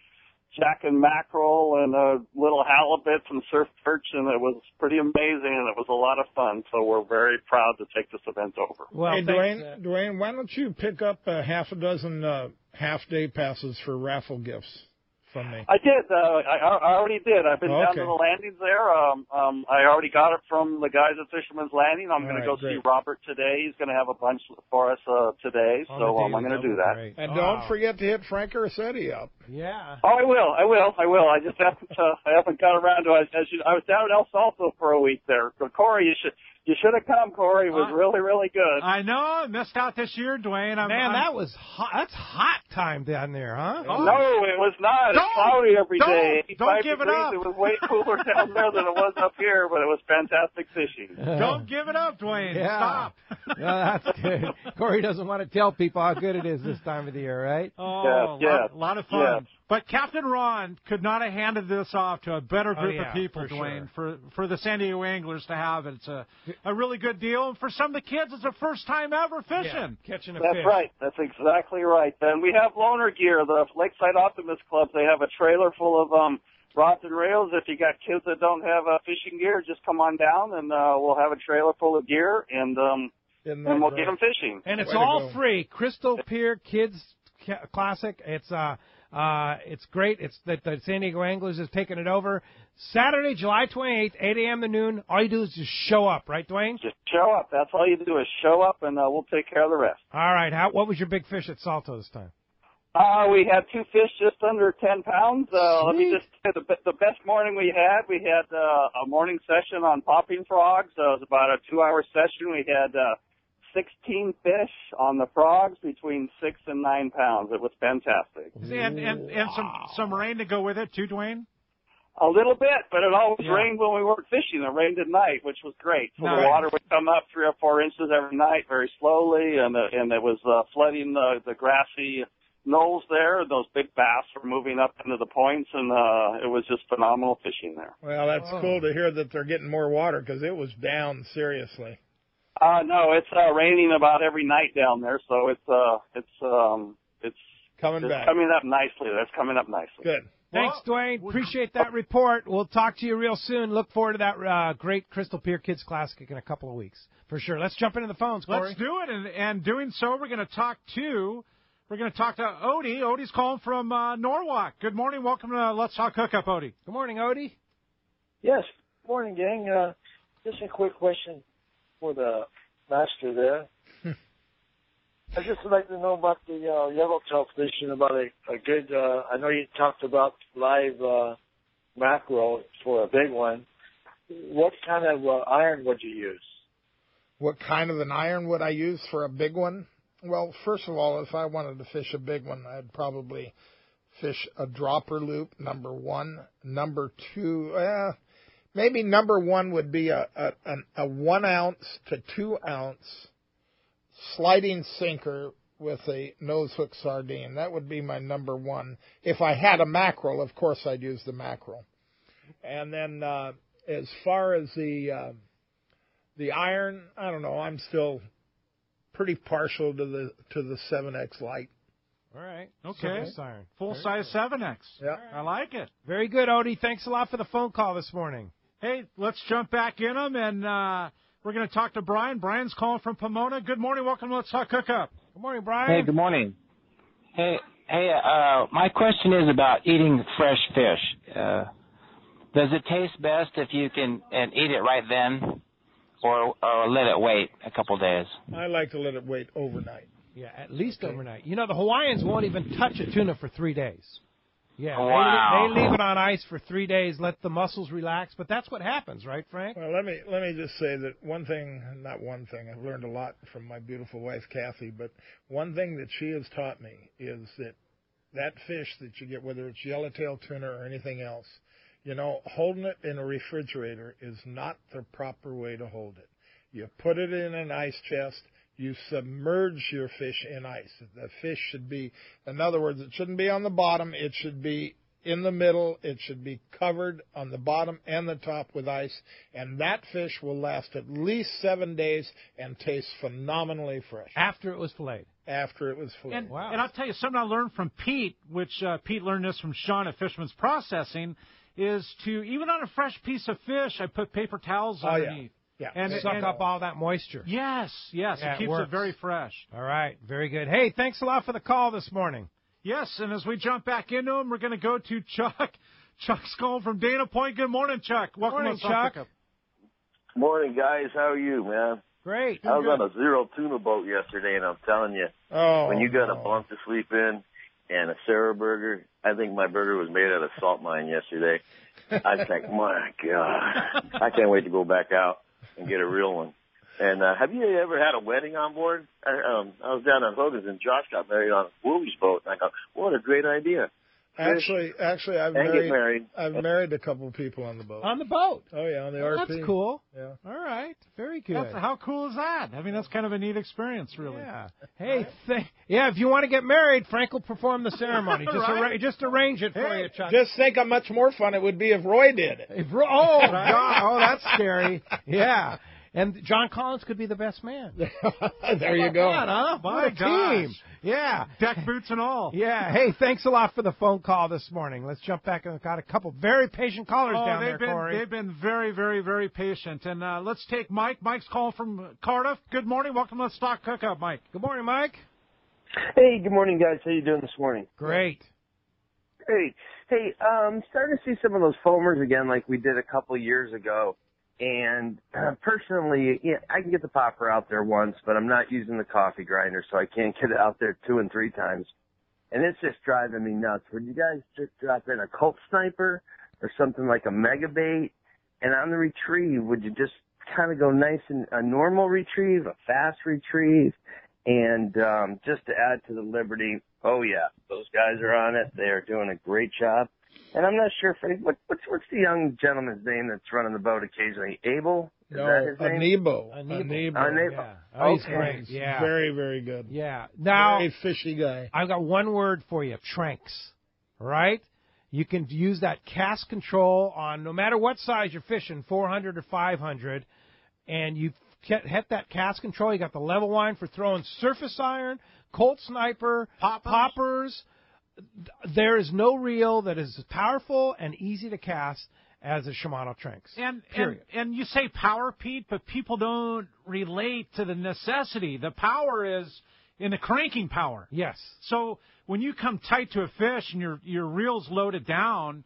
jacking mackerel and little halibut and surf perch, and it was pretty amazing, and it was a lot of fun. So we're very proud to take this event over. Well, hey, Dwayne, why don't you pick up half a dozen half-day passes for raffle gifts from me? I did. I already did. I've been down to the landings there. I already got it from the guys at Fisherman's Landing. I'm going to go see Robert today. He's going to have a bunch for us today, so I'm going to do that. Great. And don't forget to hit Frank Ursetti up. Yeah. Oh, I will. I just haven't got around to it. I was down at El Salto for a week there. Corey, you should have come, Corey. It was really, really good. I know. I missed out this year, Dwayne. That was hot. That's hot time down there, huh? No, it was not. It's cloudy every day. Don't give it up. It was way cooler down there than it was up here, but it was fantastic fishing. Don't give it up, Dwayne. Yeah. Stop. No, that's good. Corey doesn't want to tell people how good it is this time of the year, right? Oh, a lot of fun. Yes. But Captain Ron could not have handed this off to a better group of people, Dwayne, for the San Diego Anglers to have it. It's a really good deal. And for some of the kids, it's the first time ever fishing. Catching a That's fish. right. That's exactly right. And we have loaner gear. The Lakeside Optimist Club, they have a trailer full of rods and rails. If you got kids that don't have fishing gear, just come on down, and we'll have a trailer full of gear, and we'll get them fishing. And it's all free. Crystal Pier Kids Classic. It's great. It's that the San Diego Anglers is taking it over. Saturday, July 28th, 8 a.m. to noon. All you do is just show up, right, Dwayne? Just show up. That's all you do is show up, and we'll take care of the rest. All right. What was your big fish at Salto this time? We had 2 fish just under 10 pounds. Let me just say the best morning we had a morning session on popping frogs. It was about a 2-hour session. We had 16 fish on the frogs between 6 and 9 pounds. It was fantastic. And some rain to go with it too, Dwayne? A little bit, but it always rained when we weren't fishing. It rained at night, which was great. So the water would come up 3 or 4 inches every night very slowly, and it was flooding the grassy knolls there. Those big bass were moving up into the points, and it was just phenomenal fishing there. Well, that's cool to hear that they're getting more water because it was down seriously. No, it's raining about every night down there, so it's coming back. Coming up nicely. That's coming up nicely. Good. Thanks, Dwayne. Appreciate that report. We'll talk to you real soon. Look forward to that great Crystal Pier Kids Classic in a couple of weeks, for sure. Let's jump into the phones, Corey. Let's do it. And doing so, we're going to talk to Odie. Odie's calling from Norwalk. Good morning. Welcome to Let's Talk Hookup, Odie. Good morning, Odie. Yes. Good morning, gang. Just a quick question for the master there. I'd just like to know about the yellowtail fishing, about a good, I know you talked about live mackerel for a big one. What kind of iron would you use? What kind of an iron would I use for a big one? Well, first of all, if I wanted to fish a big one, I'd probably fish a dropper loop, number 1. Number 2, maybe number 1 would be a 1 ounce to 2 ounce sliding sinker with a nose hook sardine. That would be my number 1. If I had a mackerel, of course I'd use the mackerel. And then as far as the iron, I don't know. I'm still pretty partial to the 7X light. All right. Okay. Full size 7X. Yeah. I like it. Very good, Odie. Thanks a lot for the phone call this morning. Hey, let's jump back in them, and we're going to talk to Brian. Brian's calling from Pomona. Good morning. Welcome to Let's Talk Hookup. Good morning, Brian. Hey, good morning. Hey. My question is about eating fresh fish. Does it taste best if you can eat it right then, or let it wait a couple days? I like to let it wait overnight. Yeah, at least overnight. You know, the Hawaiians won't even touch a tuna for 3 days. Yeah, wow. They leave it on ice for 3 days, let the muscles relax. But that's what happens, right, Frank? Well, let me just say that I've learned a lot from my beautiful wife, Kathy, but one thing that she has taught me is that fish that you get, whether it's yellowtail tuna or anything else, holding it in a refrigerator is not the proper way to hold it. You put it in an ice chest. You submerge your fish in ice. The fish should be, in other words, it shouldn't be on the bottom. It should be in the middle. It should be covered on the bottom and the top with ice. And that fish will last at least 7 days and taste phenomenally fresh. After it was filleted. After it was filleted. And I'll tell you something I learned from Pete, which Pete learned this from Sean at Fishman's Processing, is to, even on a fresh piece of fish, I put paper towels underneath. Yeah, and suck up all that moisture. Yes, Yeah, it keeps it very fresh. All right, very good. Hey, thanks a lot for the call this morning. Yes, and as we jump back into them, we're going to go to Chuck. Chuck's calling from Dana Point. Good morning, Chuck. Welcome Morning, to Chuck. Chuck. Morning, guys. How are you, man? Great. I was on a zero tuna boat yesterday, and I'm telling you, when you got a bunk to sleep in and a Sarah burger, I think my burger was made out of salt mine yesterday. I think, my God, I can't wait to go back out and get a real one. And have you ever had a wedding on board? I was down at Hogan's, and Josh got married on a Wooly's boat, and I go, what a great idea. Actually, I've married. I've married a couple of people on the boat. On the boat? Oh, yeah, on the Well, RP. that's cool. Yeah. All right. Very good. How cool is that? I mean, that's kind of a neat experience, really. Yeah. Hey, if you want to get married, Frank will perform the ceremony. Just arrange it for you, Chuck. Just think how much more fun it would be if Roy did it. Oh, God. Oh, that's scary. Yeah. And John Collins could be the best man. There you go. That, huh? My what a team. gosh. Yeah. Deck boots and all. Yeah. Hey, thanks a lot for the phone call this morning. Let's jump back. We've got a couple very patient callers down there, Corey. They've been very, very, very patient. And let's take Mike. Mike's calling from Cardiff. Good morning. Welcome to Let's Talk Hookup, Mike. Good morning, Mike. Hey, good morning, guys. How you doing this morning? Great. Great. Hey, starting to see some of those foamers again like we did a couple years ago. And personally, yeah, I can get the popper out there once, but I'm not using the coffee grinder, so I can't get it out there 2 and 3 times. And it's just driving me nuts. Would you guys just drop in a Colt Sniper or something like a Mega Bait? And on the retrieve, would you just kind of go nice and a normal retrieve, a fast retrieve? And just to add to the Liberty, oh, yeah, those guys are on it. They are doing a great job. And I'm not sure, Frank, what's the young gentleman's name that's running the boat occasionally? Abel? Is that his name? Nebo. Yeah. Oh, he's great. Yeah. Very, very good. Yeah. Now, very fishy guy. I've got one word for you, Tranks. Right? You can use that cast control on no matter what size you're fishing, 400 or 500, and you hit that cast control. You got the level line for throwing surface iron, Colt Sniper, poppers. There is no reel that is as powerful and easy to cast as a Shimano Tranks. And you say power, Pete, but people don't relate to the necessity. The power is in the cranking power. Yes. So when you come tight to a fish and your reel's loaded down,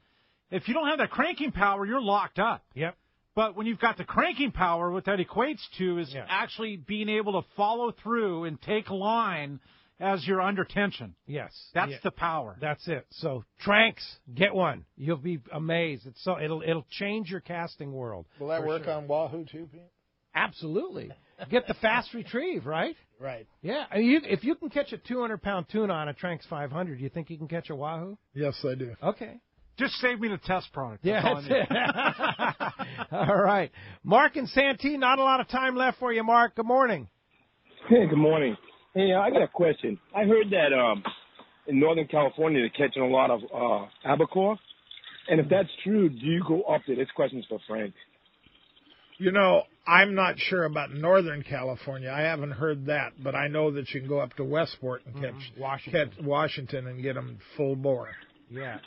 if you don't have that cranking power, you're locked up. Yep. But when you've got the cranking power, what that equates to is actually being able to follow through and take line as you're under tension. Yes. That's the power. That's it. So Tranks, get one. You'll be amazed. It'll change your casting world. Will that work on Wahoo too, Pete? Absolutely. Get the fast retrieve, right? Right. Yeah. If you can catch a 200-pound tuna on a Tranks 500, do you think you can catch a Wahoo? Yes, I do. Okay. Just save me the test product. That's it. All right. Mark and Santee, not a lot of time left for you, Mark. Good morning. Hey, good morning. Hey, I got a question. I heard that in Northern California they're catching a lot of albacore. And if that's true, do you go up there? This question's for Frank. You know, I'm not sure about Northern California. I haven't heard that, but I know that you can go up to Westport and catch Washington and get them full bore. Yeah.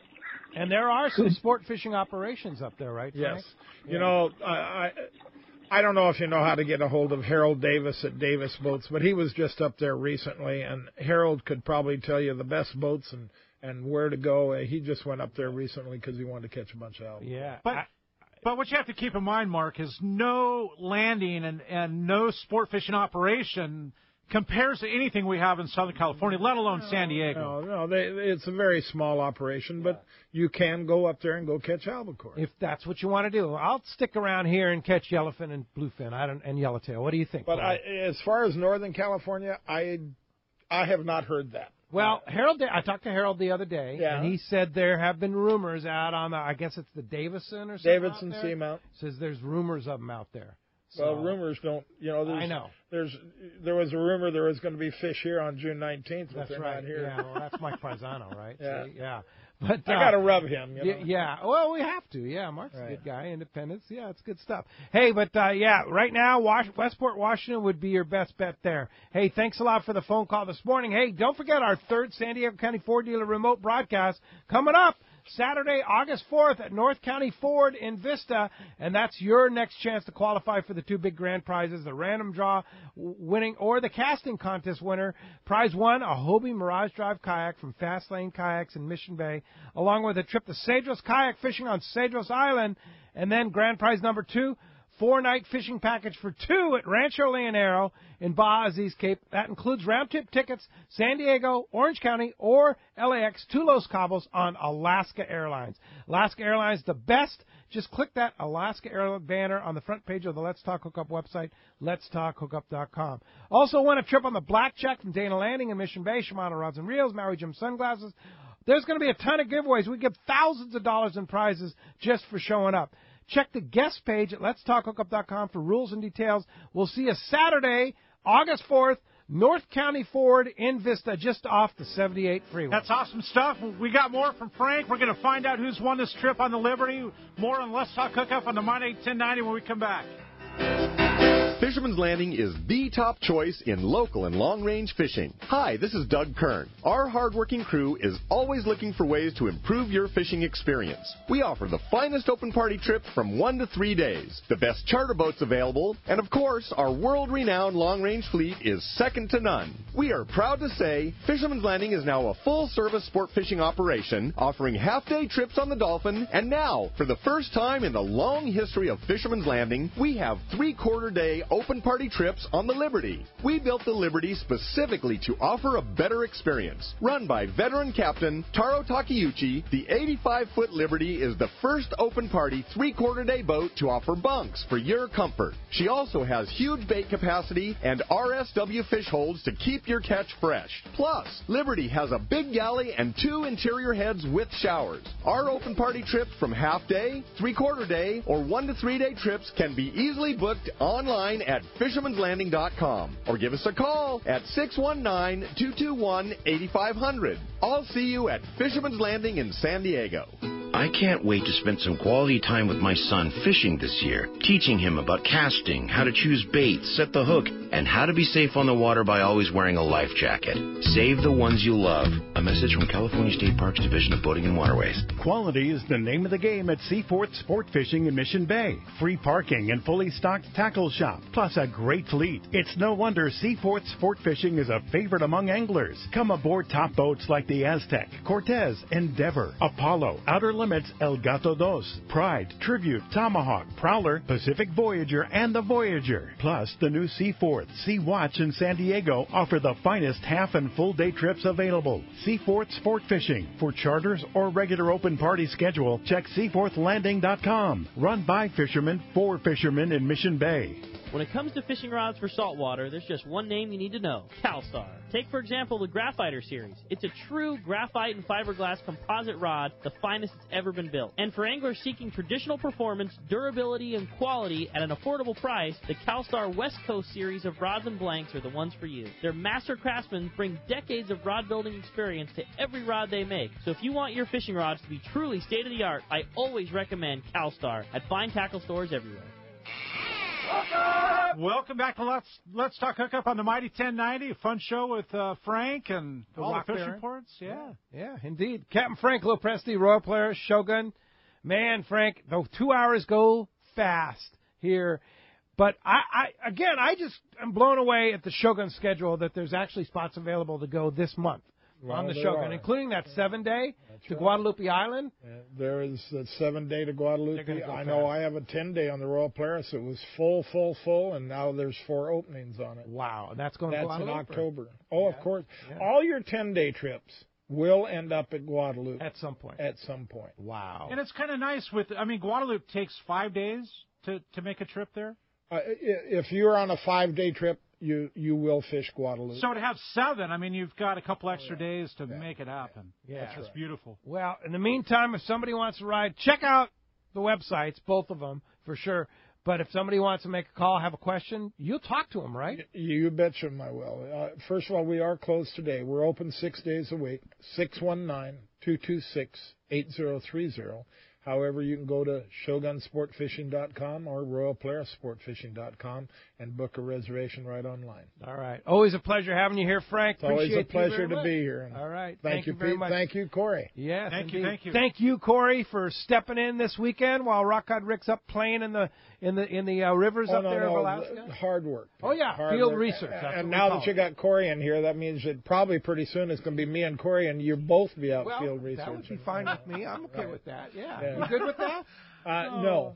And there are some sport fishing operations up there, right, Frank? Yes. You know, I don't know if you know how to get a hold of Harold Davis at Davis Boats, but he was just up there recently, and Harold could probably tell you the best boats and where to go. He just went up there recently because he wanted to catch a bunch of albacore. Yeah. But what you have to keep in mind, Mark, is no landing and no sport fishing operation compares to anything we have in Southern California, let alone San Diego. No, it's a very small operation, but you can go up there and go catch albacore. If that's what you want to do. I'll stick around here and catch yellowfin and bluefin and yellowtail. What do you think? But as far as Northern California, I have not heard that. Well, I talked to Harold the other day, and he said there have been rumors out on I guess it's the Davison or something. Davidson Seamount. Says there's rumors of them out there. So, well, rumors don't, I know. There was a rumor there was going to be fish here on June 19th, but they're not here. Yeah, well, that's Mike Paisano, right? Yeah. See? Yeah. But I got to rub him, you know. Yeah, well, we have to. Yeah, Mark's a good guy. Independence. Yeah, it's good stuff. Hey, but, right now, Westport, Washington would be your best bet there. Hey, thanks a lot for the phone call this morning. Hey, don't forget our third San Diego County Ford dealer remote broadcast coming up Saturday, August 4th at North County Ford in Vista, and that's your next chance to qualify for the two big grand prizes, the random draw winning or the casting contest winner. Prize 1, a Hobie Mirage Drive kayak from Fast Lane Kayaks in Mission Bay, along with a trip to Cedros kayak fishing on Cedros Island, and then grand prize number 2, 4-night fishing package for 2 at Rancho Leonero in Baja Aziz Cape. That includes round-trip tickets, San Diego, Orange County, or LAX to Los Cabos on Alaska Airlines. Alaska Airlines, the best. Just click that Alaska Airlines banner on the front page of the Let's Talk Hookup website, letstalkhookup.com. Also won a trip on the Blackjack from Dana Landing in Mission Bay, Shimano Rods and Reels, Maui Jim Sunglasses. There's going to be a ton of giveaways. We give thousands of dollars in prizes just for showing up. Check the guest page at letstalkhookup.com for rules and details. We'll see you Saturday, August 4th, North County Ford in Vista, just off the 78 freeway. That's awesome stuff. We got more from Frank. We're going to find out who's won this trip on the Liberty. More on Let's Talk Hookup on the Monday 1090 when we come back. Fisherman's Landing is the top choice in local and long-range fishing. Hi, this is Doug Kern. Our hardworking crew is always looking for ways to improve your fishing experience. We offer the finest open party trips from 1 to 3 days, the best charter boats available, and of course, our world-renowned long-range fleet is second to none. We are proud to say Fisherman's Landing is now a full-service sport fishing operation, offering half-day trips on the Dolphin, and now, for the first time in the long history of Fisherman's Landing, we have 3/4-day open party trips on the Liberty. We built the Liberty specifically to offer a better experience. Run by veteran captain Taro Takeuchi, the 85-foot Liberty is the first open party 3/4-day boat to offer bunks for your comfort. She also has huge bait capacity and RSW fish holds to keep your catch fresh. Plus, Liberty has a big galley and 2 interior heads with showers. Our open party trips from half-day, 3/4-day, or 1 to 3 day trips can be easily booked online at fishermanslanding.com or give us a call at 619-221-8500. I'll see you at Fisherman's Landing in San Diego. I can't wait to spend some quality time with my son fishing this year, teaching him about casting, how to choose bait, set the hook, and how to be safe on the water by always wearing a life jacket. Save the ones you love. A message from California State Parks Division of Boating and Waterways. Quality is the name of the game at Seaforth Sport Fishing in Mission Bay. Free parking and fully stocked tackle shop, plus a great fleet. It's no wonder Seaforth Sport Fishing is a favorite among anglers. Come aboard top boats like the Aztec, Cortez, Endeavor, Apollo, Outer Limits, El Gato Dos, Pride, Tribute, Tomahawk, Prowler, Pacific Voyager, and the Voyager. Plus, the new Seaforth, Sea Watch, and San Diego offer the finest half and full day trips available. Seaforth Sport Fishing. For charters or regular open party schedule, check seaforthlanding.com. Run by fishermen for fishermen in Mission Bay. When it comes to fishing rods for saltwater, there's just one name you need to know, CalStar. Take, for example, the Graphiter series. It's a true graphite and fiberglass composite rod, the finest it's ever been built. And for anglers seeking traditional performance, durability, and quality at an affordable price, the CalStar West Coast series of rods and blanks are the ones for you. Their master craftsmen bring decades of rod building experience to every rod they make. So if you want your fishing rods to be truly state-of-the-art, I always recommend CalStar at fine tackle stores everywhere. Welcome back to Let's Talk Hookup on the Mighty 1090. A fun show with Frank and all the fish reports. Yeah, indeed. Captain Frank Preste, Royal Polaris, Shogun. Man, Frank, the 2 hours go fast here. But I just am blown away at the Shogun schedule that there's actually spots available to go this month on the Shogun, including that 7-day to Guadalupe Island. There is a 7-day to Guadalupe. I know I have a 10-day on the Royal Polaris. It was full, and now there's 4 openings on it. Wow, that's going to Guadalupe? That's in October. Oh, yeah. Of course. Yeah. All your 10-day trips will end up at Guadalupe. At some point. Wow. And it's kind of nice Guadalupe takes 5 days to make a trip there. If you're on a 5-day trip, you will fish Guadalupe. So to have 7, you've got a couple extra days to make it happen. Yeah, that's beautiful. Well, in the meantime, if somebody wants to ride, check out the websites, both of them, for sure. But if somebody wants to make a call, have a question, you'll talk to them, right? You betcha I will. First of all, we are closed today. We're open 6 days a week, 619-226-8030. However, you can go to ShogunSportFishing.com or RoyalPolarisSportFishing.com and book a reservation right online. All right. Always a pleasure having you here, Frank. It's always a pleasure to be here. All right. Thank you, very Pete. much. Thank you, Corey. Yes, thank indeed. you. Thank you, Corey, for stepping in this weekend while Rock Hard Rick's up playing in the rivers up there of Alaska. Hard work. Oh yeah, hard field work. research. And now that you got Corey in here, that means that probably pretty soon it's going to be me and Corey, and you both be out field research. That would be fine with me. I'm okay with that. Yeah. You good with that? No.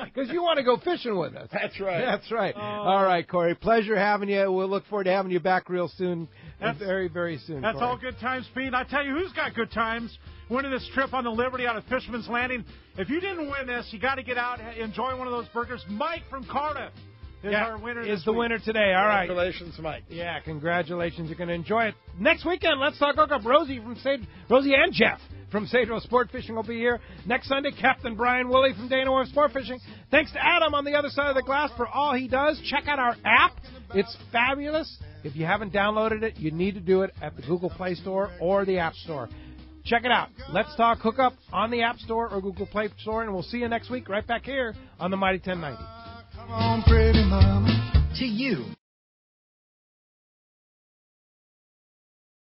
Because you want to go fishing with us. That's right. That's right. All right, Corey. Pleasure having you. We'll look forward to having you back real soon. Very, very soon. That's Corey. all good times, Pete. I tell you who's got good times. Winning this trip on the Liberty out of Fisherman's Landing. If you didn't win this, you got to get out and enjoy one of those burgers. Mike from Cardiff is our winner. Is the winner today. All right. Congratulations, Mike. Yeah, congratulations. You're going to enjoy it. Next weekend, let's talk hookup. Rosie and Jeff from Sadro Sport Fishing will be here. Next Sunday, Captain Brian Woolley from Dana Wharf Sport Fishing. Thanks to Adam on the other side of the glass for all he does. Check out our app. It's fabulous. If you haven't downloaded it, you need to do it at the Google Play Store or the App Store. Check it out. Let's Talk Hookup on the App Store or Google Play Store, and we'll see you next week right back here on the Mighty 1090. Come on, pretty mama, to you.